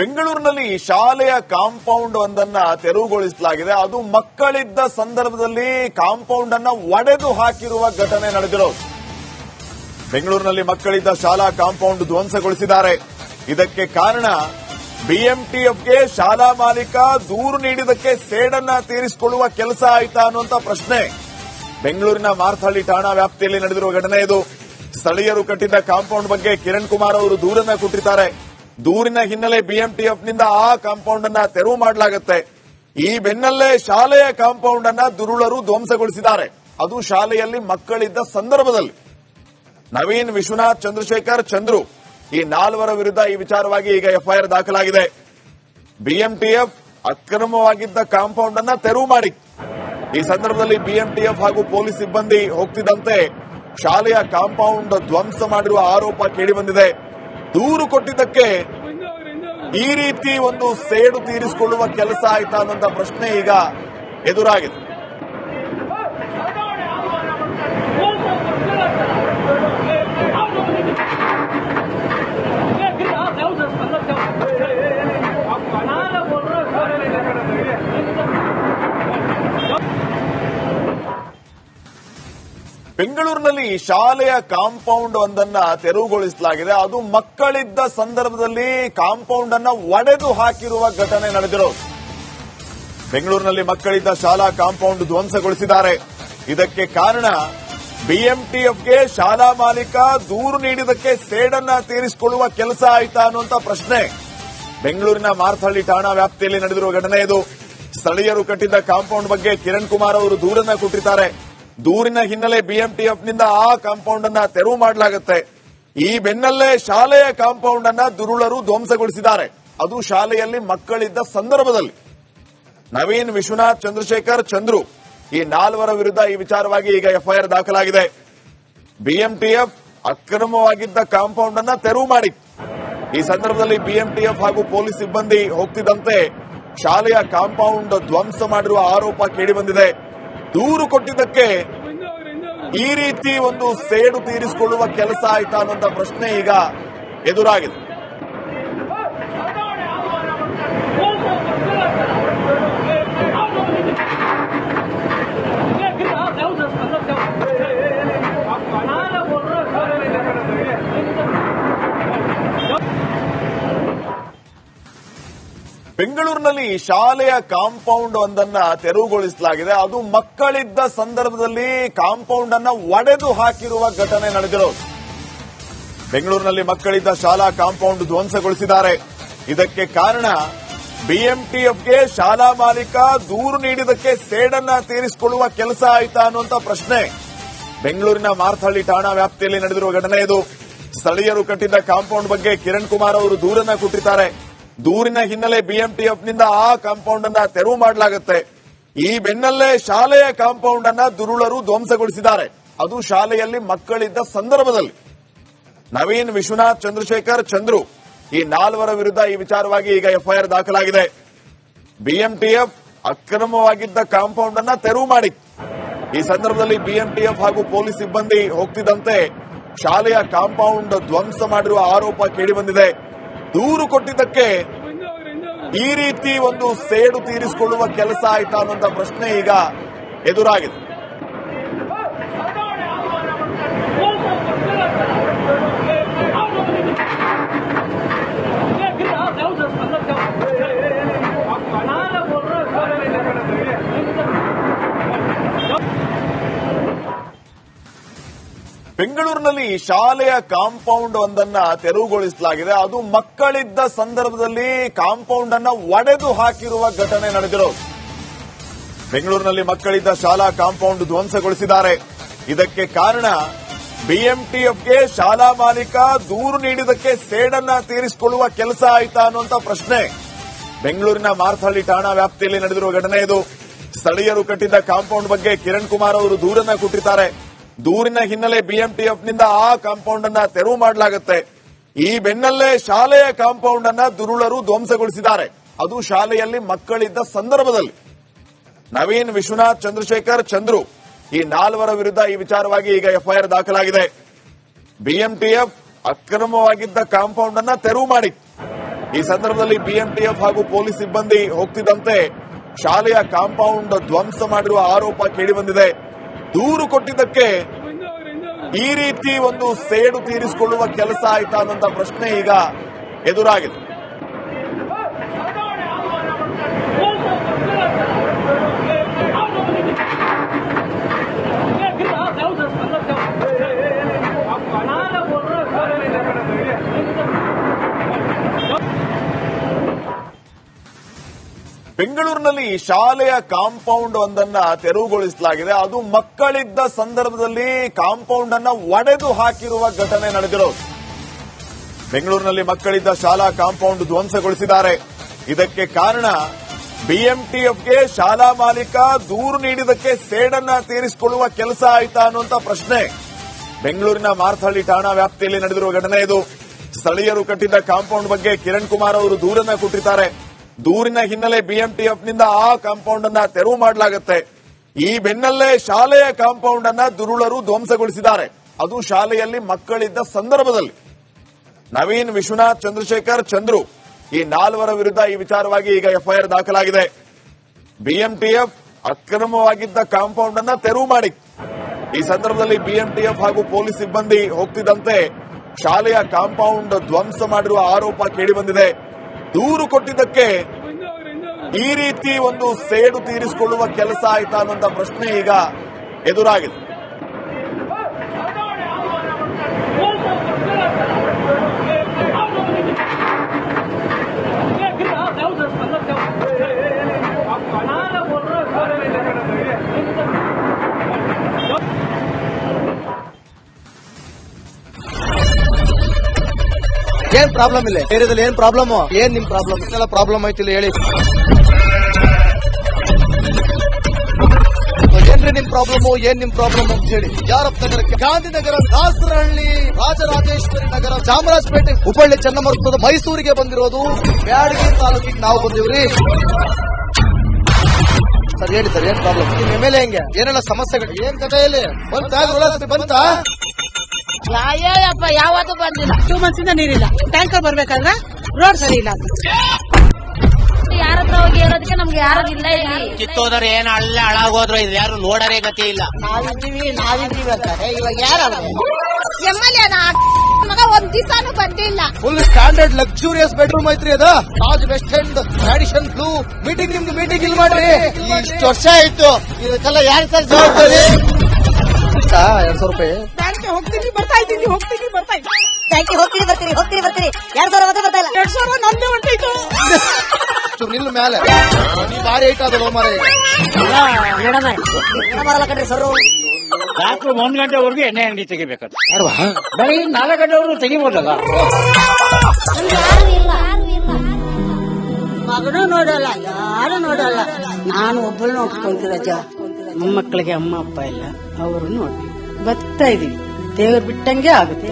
ಬೆಂಗಳೂರಿನಲ್ಲಿ ಶಾಲೆಯ ಕಾಂಪೌಂಡ್ ಒಂದನ್ನ ತೆರವುಗೊಳಿಸಲಾಗಿದೆ. ಅದು ಮಕ್ಕಳಿದ್ದ ಸಂದರ್ಭದಲ್ಲಿ ಕಾಂಪೌಂಡ್ ಅನ್ನ ಒಡೆದು ಹಾಕಿರುವ ಘಟನೆ ನಡೆದಿರೋದು. ಬೆಂಗಳೂರಿನಲ್ಲಿ ಮಕ್ಕಳಿದ್ದ ಶಾಲಾ ಕಾಂಪೌಂಡ್ ಧ್ವಂಸಗೊಳಿಸಿದ್ದಾರೆ. ಇದಕ್ಕೆ ಕಾರಣ ಬಿಎಂಟಿಎಫ್ಗೆ ಶಾಲಾ ಮಾಲೀಕ ದೂರು ನೀಡಿದಕ್ಕೆ ಸೇಡನ್ನ ತೀರಿಸಿಕೊಳ್ಳುವ ಕೆಲಸ ಆಯ್ತಾ ಅನ್ನುವಂತ ಪ್ರಶ್ನೆ ಬೆಂಗಳೂರಿನ ಮಾರ್ಥಹಳ್ಳಿ ಠಾಣಾ ವ್ಯಾಪ್ತಿಯಲ್ಲಿ ನಡೆದಿರುವ ಘಟನೆ ಇದು. ಸ್ಥಳೀಯರು ಕಟ್ಟಿದ್ದ ಕಾಂಪೌಂಡ್ ಬಗ್ಗೆ ಕಿರಣ್ ಕುಮಾರ್ ಅವರು ದೂರನ್ನ ಕೊಟ್ಟಿದ್ದಾರೆ. ದೂರಿನ ಹಿನ್ನೆಲೆ ಬಿಎಂಟಿಎಫ್ನಿಂದ ಆ ಕಾಂಪೌಂಡ್ ಅನ್ನ ತೆರವು ಮಾಡಲಾಗುತ್ತೆ. ಈ ಬೆನ್ನಲ್ಲೇ ಶಾಲೆಯ ಕಾಂಪೌಂಡ್ ಅನ್ನ ದುರುಳರು ಧ್ವಂಸಗೊಳಿಸಿದ್ದಾರೆ. ಅದು ಶಾಲೆಯಲ್ಲಿ ಮಕ್ಕಳಿದ್ದ ಸಂದರ್ಭದಲ್ಲಿ. ನವೀನ್, ವಿಶ್ವನಾಥ್, ಚಂದ್ರಶೇಖರ್, ಚಂದ್ರು ಈ ನಾಲ್ವರ ವಿರುದ್ಧ ಈ ವಿಚಾರವಾಗಿ ಈಗ ಎಫ್ಐಆರ್ ದಾಖಲಾಗಿದೆ. ಬಿಎಂಟಿಎಫ್ ಅಕ್ರಮವಾಗಿದ್ದ ಕಾಂಪೌಂಡ್ ಅನ್ನ ತೆರವು ಮಾಡಿ ಈ ಸಂದರ್ಭದಲ್ಲಿ ಬಿಎಂಟಿಎಫ್ ಹಾಗೂ ಪೊಲೀಸ್ ಸಿಬ್ಬಂದಿ ಹೋಗ್ತಿದ್ದಂತೆ ಶಾಲೆಯ ಕಾಂಪೌಂಡ್ ಧ್ವಂಸ ಮಾಡಿರುವ ಆರೋಪ ಕೇಳಿಬಂದಿದೆ. ದೂರು ಕೊಟ್ಟಿದ್ದಕ್ಕೆ ಈ ರೀತಿ ಒಂದು ಸೇಡು ತೀರಿಸಿಕೊಳ್ಳುವ ಕೆಲಸ ಆಯ್ತಾ ಅನ್ನುವಂತ ಪ್ರಶ್ನೆ ಈಗ ಎದುರಾಗಿದೆ. ಬೆಂಗಳೂರಿನಲ್ಲಿ ಶಾಲೆಯ ಕಾಂಪೌಂಡ್ ಒಂದನ್ನ ತೆರವುಗೊಳಿಸಲಾಗಿದೆ. ಅದು ಮಕ್ಕಳಿದ್ದ ಸಂದರ್ಭದಲ್ಲಿ ಕಾಂಪೌಂಡ್ ಅನ್ನ ಒಡೆದು ಹಾಕಿರುವ ಘಟನೆ ನಡೆದಿರೋದು. ಬೆಂಗಳೂರಿನಲ್ಲಿ ಮಕ್ಕಳಿದ್ದ ಶಾಲಾ ಕಾಂಪೌಂಡ್ ಧ್ವಂಸಗೊಳಿಸಿದ್ದಾರೆ. ಇದಕ್ಕೆ ಕಾರಣ ಬಿಎಂಟಿಎಫ್ಗೆ ಶಾಲಾ ಮಾಲೀಕ ದೂರು ನೀಡಿದಕ್ಕೆ ಸೇಡನ್ನ ತೀರಿಸಿಕೊಳ್ಳುವ ಕೆಲಸ ಆಯ್ತಾ ಅನ್ನುವಂತ ಪ್ರಶ್ನೆ ಬೆಂಗಳೂರಿನ ಮಾರ್ಥಹಳ್ಳಿ ಠಾಣಾ ವ್ಯಾಪ್ತಿಯಲ್ಲಿ ನಡೆದಿರುವ ಘಟನೆ ಇದು. ಸ್ಥಳೀಯರು ಕಟ್ಟಿದ್ದ ಕಾಂಪೌಂಡ್ ಬಗ್ಗೆ ಕಿರಣ್ ಕುಮಾರ್ ಅವರು ದೂರನ್ನ ಕೊಟ್ಟಿದ್ದಾರೆ. ದೂರಿನ ಹಿನ್ನೆಲೆ ಬಿಎಂಟಿಎಫ್ನಿಂದ ಆ ಕಾಂಪೌಂಡ್ ಅನ್ನ ತೆರವು ಮಾಡಲಾಗುತ್ತೆ. ಈ ಬೆನ್ನಲ್ಲೇ ಶಾಲೆಯ ಕಾಂಪೌಂಡ್ ಅನ್ನ ದುರುಳರು ಧ್ವಂಸಗೊಳಿಸಿದ್ದಾರೆ. ಅದು ಶಾಲೆಯಲ್ಲಿ ಮಕ್ಕಳಿದ್ದ ಸಂದರ್ಭದಲ್ಲಿ. ನವೀನ್, ವಿಶ್ವನಾಥ್, ಚಂದ್ರಶೇಖರ್, ಚಂದ್ರು ಈ ನಾಲ್ವರ ವಿರುದ್ಧ ಈ ವಿಚಾರವಾಗಿ ಈಗ ಎಫ್ಐಆರ್ ದಾಖಲಾಗಿದೆ. ಬಿಎಂಟಿಎಫ್ ಅಕ್ರಮವಾಗಿದ್ದ ಕಾಂಪೌಂಡ್ ಅನ್ನ ತೆರವು ಮಾಡಿ ಈ ಸಂದರ್ಭದಲ್ಲಿ ಬಿಎಂಟಿಎಫ್ ಹಾಗೂ ಪೊಲೀಸ್ ಸಿಬ್ಬಂದಿ ಹೋಗ್ತಿದ್ದಂತೆ ಶಾಲೆಯ ಕಾಂಪೌಂಡ್ ಧ್ವಂಸ ಮಾಡಿರುವ ಆರೋಪ ಕೇಳಿಬಂದಿದೆ. ದೂರು ಕೊಟ್ಟಿದ್ದಕ್ಕೆ ಈ ರೀತಿ ಒಂದು ಸೇಡು ತೀರಿಸಿಕೊಳ್ಳುವ ಕೆಲಸ ಆಯ್ತಾ ಅನ್ನುವಂತ ಪ್ರಶ್ನೆ ಈಗ ಎದುರಾಗಿದೆ. ಬೆಂಗಳೂರಿನಲ್ಲಿ ಶಾಲೆಯ ಕಾಂಪೌಂಡ್ ಒಂದನ್ನ ತೆರವುಗೊಳಿಸಲಾಗಿದೆ. ಅದು ಮಕ್ಕಳಿದ್ದ ಸಂದರ್ಭದಲ್ಲಿ ಕಾಂಪೌಂಡ್ ಅನ್ನ ಒಡೆದು ಹಾಕಿರುವ ಘಟನೆ ನಡೆದಿರೋದು. ಬೆಂಗಳೂರಿನಲ್ಲಿ ಮಕ್ಕಳಿದ್ದ ಶಾಲಾ ಕಾಂಪೌಂಡ್ ಧ್ವಂಸಗೊಳಿಸಿದ್ದಾರೆ. ಇದಕ್ಕೆ ಕಾರಣ ಬಿಎಂಟಿಎಫ್ಗೆ ಶಾಲಾ ಮಾಲೀಕ ದೂರು ನೀಡಿದಕ್ಕೆ ಸೇಡನ್ನ ತೀರಿಸಿಕೊಳ್ಳುವ ಕೆಲಸ ಆಯ್ತಾ ಅನ್ನುವಂತ ಪ್ರಶ್ನೆ ಬೆಂಗಳೂರಿನ ಮಾರ್ಥಹಳ್ಳಿ ಠಾಣಾ ವ್ಯಾಪ್ತಿಯಲ್ಲಿ ನಡೆದಿರುವ ಘಟನೆ ಇದು. ಸ್ಥಳೀಯರು ಕಟ್ಟಿದ್ದ ಕಾಂಪೌಂಡ್ ಬಗ್ಗೆ ಕಿರಣ್ ಕುಮಾರ್ ಅವರು ದೂರನ್ನ ಕೊಟ್ಟಿದ್ದಾರೆ. ದೂರಿನ ಹಿನ್ನೆಲೆ ಬಿಎಂಟಿಎಫ್ನಿಂದ ಆ ಕಾಂಪೌಂಡ್ ಅನ್ನ ತೆರವು ಮಾಡಲಾಗುತ್ತೆ. ಈ ಬೆನ್ನಲ್ಲೇ ಶಾಲೆಯ ಕಾಂಪೌಂಡ್ ಅನ್ನ ದುರುಳರು ಧ್ವಂಸಗೊಳಿಸಿದ್ದಾರೆ. ಅದು ಶಾಲೆಯಲ್ಲಿ ಮಕ್ಕಳಿದ್ದ ಸಂದರ್ಭದಲ್ಲಿ. ನವೀನ್, ವಿಶ್ವನಾಥ್, ಚಂದ್ರಶೇಖರ್, ಚಂದ್ರು ಈ ನಾಲ್ವರ ವಿರುದ್ಧ ಈ ವಿಚಾರವಾಗಿ ಈಗ ಎಫ್ಐಆರ್ ದಾಖಲಾಗಿದೆ. ಬಿಎಂಟಿಎಫ್ ಅಕ್ರಮವಾಗಿದ್ದ ಕಾಂಪೌಂಡ್ ಅನ್ನ ತೆರವು ಮಾಡಿ ಈ ಸಂದರ್ಭದಲ್ಲಿ ಬಿಎಂಟಿಎಫ್ ಹಾಗೂ ಪೊಲೀಸ್ ಸಿಬ್ಬಂದಿ ಹೋಗ್ತಿದ್ದಂತೆ ಶಾಲೆಯ ಕಾಂಪೌಂಡ್ ಧ್ವಂಸ ಮಾಡಿರುವ ಆರೋಪ ಕೇಳಿಬಂದಿದೆ. ದೂರು ಕೊಟ್ಟಿದ್ದಕ್ಕೆ ಈ ರೀತಿ ಒಂದು ಸೇಡು ತೀರಿಸಿಕೊಳ್ಳುವ ಕೆಲಸ ಆಯ್ತಾ ಅನ್ನುವಂತ ಪ್ರಶ್ನೆ ಈಗ ಎದುರಾಗಿದೆ. ಬೆಂಗಳೂರಿನಲ್ಲಿ ಶಾಲೆಯ ಕಾಂಪೌಂಡ್ ಒಂದನ್ನ ತೆರವುಗೊಳಿಸಲಾಗಿದೆ. ಅದು ಮಕ್ಕಳಿದ್ದ ಸಂದರ್ಭದಲ್ಲಿ ಕಾಂಪೌಂಡ್ ಅನ್ನ ಒಡೆದು ಹಾಕಿರುವ ಘಟನೆ ನಡೆದಿರೋದು. ಬೆಂಗಳೂರಿನಲ್ಲಿ ಮಕ್ಕಳಿದ್ದ ಶಾಲಾ ಕಾಂಪೌಂಡ್ ಧ್ವಂಸಗೊಳಿಸಿದ್ದಾರೆ. ಇದಕ್ಕೆ ಕಾರಣ ಬಿಎಂಟಿಎಫ್ಗೆ ಶಾಲಾ ಮಾಲೀಕ ದೂರು ನೀಡಿದಕ್ಕೆ ಸೇಡನ್ನ ತೀರಿಸಿಕೊಳ್ಳುವ ಕೆಲಸ ಆಯ್ತಾ ಅನ್ನುವಂತ ಪ್ರಶ್ನೆ ಬೆಂಗಳೂರಿನ ಮಾರ್ಥಹಳ್ಳಿ ಠಾಣಾ ವ್ಯಾಪ್ತಿಯಲ್ಲಿ ನಡೆದಿರುವ ಘಟನೆ ಇದು. ಸ್ಥಳೀಯರು ಕಟ್ಟಿದ್ದ ಕಾಂಪೌಂಡ್ ಬಗ್ಗೆ ಕಿರಣ್ ಕುಮಾರ್ ಅವರು ದೂರನ್ನ ಕೊಟ್ಟಿದ್ದಾರೆ. ದೂರಿನ ಹಿನ್ನೆಲೆ ಬಿಎಂಟಿಎಫ್ನಿಂದ ಆ ಕಾಂಪೌಂಡ್ ಅನ್ನ ತೆರವು ಮಾಡಲಾಗುತ್ತೆ. ಈ ಬೆನ್ನಲ್ಲೇ ಶಾಲೆಯ ಕಾಂಪೌಂಡ್ ಅನ್ನ ದುರುಳರು ಧ್ವಂಸಗೊಳಿಸಿದ್ದಾರೆ. ಅದು ಶಾಲೆಯಲ್ಲಿ ಮಕ್ಕಳಿದ್ದ ಸಂದರ್ಭದಲ್ಲಿ. ನವೀನ್, ವಿಶ್ವನಾಥ್, ಚಂದ್ರಶೇಖರ್, ಚಂದ್ರು ಈ ನಾಲ್ವರ ವಿರುದ್ಧ ಈ ವಿಚಾರವಾಗಿ ಈಗ ಎಫ್ಐಆರ್ ದಾಖಲಾಗಿದೆ. ಬಿಎಂಟಿಎಫ್ ಅಕ್ರಮವಾಗಿದ್ದ ಕಾಂಪೌಂಡ್ ಅನ್ನ ತೆರವು ಮಾಡಿ ಈ ಸಂದರ್ಭದಲ್ಲಿ ಬಿಎಂಟಿಎಫ್ ಹಾಗೂ ಪೊಲೀಸ್ ಸಿಬ್ಬಂದಿ ಹೋಗ್ತಿದ್ದಂತೆ ಶಾಲೆಯ ಕಾಂಪೌಂಡ್ ಧ್ವಂಸ ಮಾಡಿರುವ ಆರೋಪ ಕೇಳಿಬಂದಿದೆ. ದೂರು ಕೊಟ್ಟಿದ್ದಕ್ಕೆ ಈ ರೀತಿ ಒಂದು ಸೇಡು ತೀರಿಸಿಕೊಳ್ಳುವ ಕೆಲಸ ಆಯ್ತಾ ಅನ್ನುವಂತ ಪ್ರಶ್ನೆ ಈಗ ಎದುರಾಗಿದೆ. ಬೆಂಗಳೂರಿನಲ್ಲಿ ಶಾಲೆಯ ಕಾಂಪೌಂಡ್ ಒಂದನ್ನ ತೆರವುಗೊಳಿಸಲಾಗಿದೆ. ಅದು ಮಕ್ಕಳಿದ್ದ ಸಂದರ್ಭದಲ್ಲಿ ಕಾಂಪೌಂಡ್ ಅನ್ನ ಒಡೆದು ಹಾಕಿರುವ ಘಟನೆ ನಡೆದಿರೋದು. ಬೆಂಗಳೂರಿನಲ್ಲಿ ಮಕ್ಕಳಿದ್ದ ಶಾಲಾ ಕಾಂಪೌಂಡ್ ಧ್ವಂಸಗೊಳಿಸಿದ್ದಾರೆ. ಇದಕ್ಕೆ ಕಾರಣ ಬಿಎಂಟಿಎಫ್ಗೆ ಶಾಲಾ ಮಾಲೀಕ ದೂರು ನೀಡಿದಕ್ಕೆ ಸೇಡನ್ನ ತೀರಿಸಿಕೊಳ್ಳುವ ಕೆಲಸ ಆಯ್ತಾ ಅನ್ನುವಂತ ಪ್ರಶ್ನೆ ಬೆಂಗಳೂರಿನ ಮಾರ್ಥಹಳ್ಳಿ ಠಾಣಾ ವ್ಯಾಪ್ತಿಯಲ್ಲಿ ನಡೆದಿರುವ ಘಟನೆ ಇದು. ಸ್ಥಳೀಯರು ಕಟ್ಟಿದ್ದ ಕಾಂಪೌಂಡ್ ಬಗ್ಗೆ ಕಿರಣ್ ಕುಮಾರ್ ಅವರು ದೂರನ್ನ ಕೊಟ್ಟಿದ್ದಾರೆ. ದೂರಿನ ಹಿನ್ನೆಲೆ ಬಿಎಂಟಿಎಫ್ನಿಂದ ಆ ಕಾಂಪೌಂಡ್ ಅನ್ನ ತೆರವು ಮಾಡಲಾಗುತ್ತೆ. ಈ ಬೆನ್ನಲ್ಲೇ ಶಾಲೆಯ ಕಾಂಪೌಂಡ್ ಅನ್ನ ದುರುಳರು ಧ್ವಂಸಗೊಳಿಸಿದ್ದಾರೆ. ಅದು ಶಾಲೆಯಲ್ಲಿ ಮಕ್ಕಳಿದ್ದ ಸಂದರ್ಭದಲ್ಲಿ. ನವೀನ್, ವಿಶ್ವನಾಥ್, ಚಂದ್ರಶೇಖರ್, ಚಂದ್ರು ಈ 4 ವಿರುದ್ಧ ಈ ವಿಚಾರವಾಗಿ ಈಗ ಎಫ್ಐಆರ್ ದಾಖಲಾಗಿದೆ. ಬಿಎಂಟಿಎಫ್ ಅಕ್ರಮವಾಗಿದ್ದ ಕಾಂಪೌಂಡ್ ಅನ್ನ ತೆರವು ಮಾಡಿ ಈ ಸಂದರ್ಭದಲ್ಲಿ ಬಿಎಂಟಿಎಫ್ ಹಾಗೂ ಪೊಲೀಸ್ ಸಿಬ್ಬಂದಿ ಹೋಗ್ತಿದ್ದಂತೆ ಶಾಲೆಯ ಕಾಂಪೌಂಡ್ ಧ್ವಂಸ ಮಾಡಿರುವ ಆರೋಪ ಕೇಳಿಬಂದಿದೆ. ದೂರು ಕೊಟ್ಟಿದ್ದಕ್ಕೆ ಈ ರೀತಿ ಒಂದು ಸೇಡು ತೀರಿಸಿಕೊಳ್ಳುವ ಕೆಲಸ ಆಯ್ತಾ ಅನ್ನುವಂತ ಪ್ರಶ್ನೆ ಈಗ ಎದುರಾಗಿದೆ. ಏನ್ ಪ್ರಾಬ್ಲಮ್ ಇಲ್ಲ ಏರಿಯಾದಲ್ಲಿ? ಏನ್ ಪ್ರಾಬ್ಲಮ್? ಏನ್ ನಿಮ್ ಪ್ರಾಬ್ಲಮ್? ಇದೆಲ್ಲ ಪ್ರಾಬ್ಲಮ್ ಆಯ್ತಿಲ್ಲ ಹೇಳಿ. ಏನ್ರಿ ನಿಮ್ ಪ್ರಾಬ್ಲಮ್? ಏನ್ ನಿಮ್ ಪ್ರಾಬ್ಲಮ್ ಅಂತ ಹೇಳಿ. ಯಾರಪ್ಪ ನಗರಕ್ಕೆ? ಗಾಂಧಿನಗರ, ದಾಸರಹಳ್ಳಿ, ರಾಜರಾಜೇಶ್ವರಿ ನಗರ, ಚಾಮರಾಜಪೇಟೆ, ಹುಬ್ಬಳ್ಳಿ, ಚನ್ನಮರುತ್ತದ, ಮೈಸೂರಿಗೆ ಬಂದಿರೋದು. ಬ್ಯಾಡಗಿ ತಾಲೂಕಿಗೆ ನಾವು ಬಂದಿವ್ರಿ. ಸರ್ ಹೇಳಿ ಸರ್, ಏನ್ ಪ್ರಾಬ್ಲಮ್? ನಿಮ್ ಎಮ್ಎಲ್ಎ ಹೆಂಗೆ? ಏನೆಲ್ಲ ಸಮಸ್ಯೆಗಳು? ಏನ್ ಕಥೆ ಇಲ್ಲಿ ಬಂತ? ಅಯ್ಯಪ್ಪ ಯಾವತ್ತೂ ಬಂದಿಲ್ಲ. 2 months ಇಂದ ನೀರಿಲ್ಲ. ಟ್ಯಾಂಕರ್ ಬರ್ಬೇಕಾದ್ರೆ ರೋಡ್ ಸರಿ ಇಲ್ಲ. ಯಾರ ಹತ್ರ ಹೋಗಿ ಹೇಳೋದಕ್ಕೆ ನಮ್ಗೆ ಯಾರು ಇಲ್ಲ. ಇಲ್ಲಿ ಕಿತ್ತೋದ್ರೆ ಏನ್ ಅಲ್ಲ ಹಾಳಾಗೋದ್ರು ಇದು ಯಾರು ನೋಡರೇ ಗತಿ ಇಲ್ಲ. ನಾವಿದ್ದೀವಿ ಅಂತಾರೆ. ಇವಾಗ ಯಾರು ಎಮ್ಎಲ್ಎ ಮಗ ಒಂದ್ ದಿವಸನೂ ಬಂದಿಲ್ಲ. ಫುಲ್ ಸ್ಟ್ಯಾಂಡರ್ಡ್ ಲಕ್ಸುರಿಯಸ್ ಬೆಡ್ರೂಮ್ ಐತ್ರಿ ಅದ. Taj West End, Radisson Blu. ನಿಮ್ದು ಮೀಟಿಂಗ್ ಇಲ್ಲಿ ಮಾಡ್ರಿ. ಇಷ್ಟು ವರ್ಷ ಆಯ್ತು. ಇದಕ್ಕೆಲ್ಲ ಯಾರು ಸರ್ ಜವಾಬ್ದಾರಿ? 200 ರೂಪಾಯಿ ಹೋಗ್ತೀನಿ ಬರ್ತಾ ಇದ್ದೀನಿ. ಬ್ಯಾಂಕಿಗೆ ಹೋಗ್ತೀನಿ ಬರ್ತೀರಿ 2,000 ಮತ್ತೆ ಬರ್ತಾ ಇಲ್ಲ. 2,000 ನಮ್ದೇ ಹೊಂಟೈತು. ನಿಲ್ಲು ಮೇಲೆ ಭಾರಿ ಐಟ ಅದಲ್ಲ ಮಾರೇ. ಬರಲ್ಲ ಕಣ್ರಿ ಸರ್. ರಾತ್ರಿ 1 ಗಂಟೆವರೆಗೂ ಎಣ್ಣೆ ಅಂಗಡಿ ತೆಗಿಬೇಕಾದ್ರೆ ಬರೀ 4 ಗಂಟೆವರೆಗೂ ತೆಗಿಬೋದಲ್ಲ. ಮಗನೂ ನೋಡಲ್ಲ, ಯಾರು ನೋಡಲ್ಲ. ನಾನು ಒಬ್ಬಳು ನೋಡ್ಕೊಂತೀರಜ್ಜ. ಮೊಮ್ಮಕ್ಕಳಿಗೆ ಅಮ್ಮ ಅಪ್ಪ ಇಲ್ಲ, ಅವರು ನೋಡಿ ಬರ್ತಾ ಇದೀವಿ. ದೇವ್ರು ಬಿಟ್ಟಂಗೆ ಆಗುತ್ತೆ.